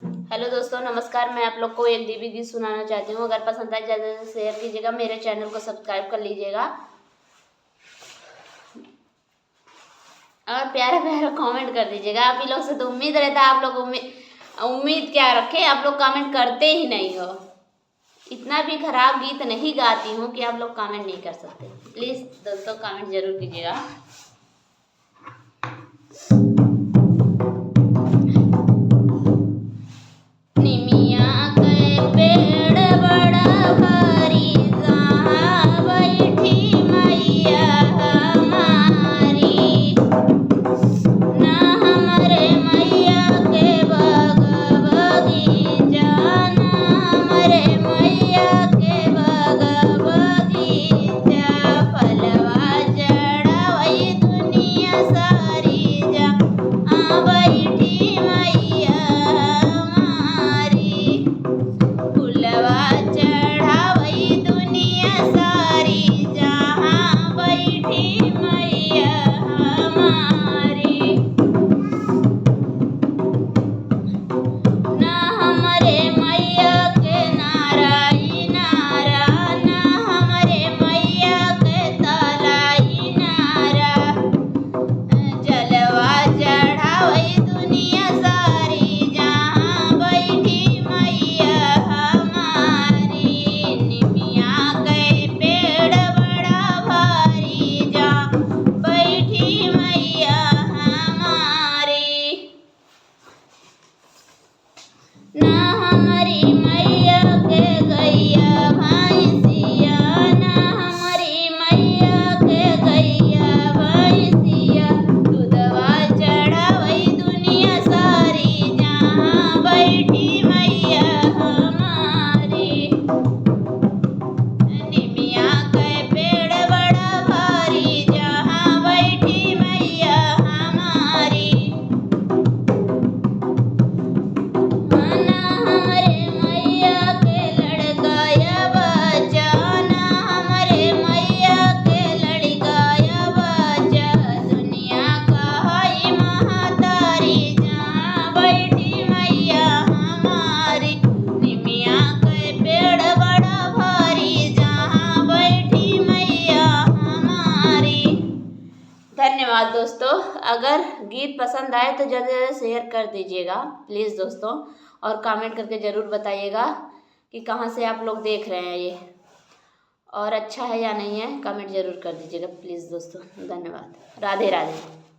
Hello दोस्तों, नमस्कार। मैं आप लोग को एक देवी गीत सुनाना चाहती हूँ। अगर पसंद आए ज़्यादा से शेयर कीजिएगा, मेरे चैनल को सब्सक्राइब कर लीजिएगा और प्यारा प्यारा कमेंट कर दीजिएगा। आप ही लोग से तो उम्मीद रहता है, आप लोग उम्मीद क्या रखें, आप लोग कमेंट करते ही नहीं हो। इतना भी खराब गीत नहीं गाती हूँ कि आप लोग कमेंट नहीं कर सकते। प्लीज़ दोस्तों कमेंट जरूर कीजिएगा। धन्यवाद दोस्तों। अगर गीत पसंद आए तो ज़्यादा से ज़्यादा शेयर कर दीजिएगा प्लीज़ दोस्तों, और कमेंट करके ज़रूर बताइएगा कि कहाँ से आप लोग देख रहे हैं ये, और अच्छा है या नहीं है कमेंट ज़रूर कर दीजिएगा प्लीज़ दोस्तों। धन्यवाद। राधे राधे।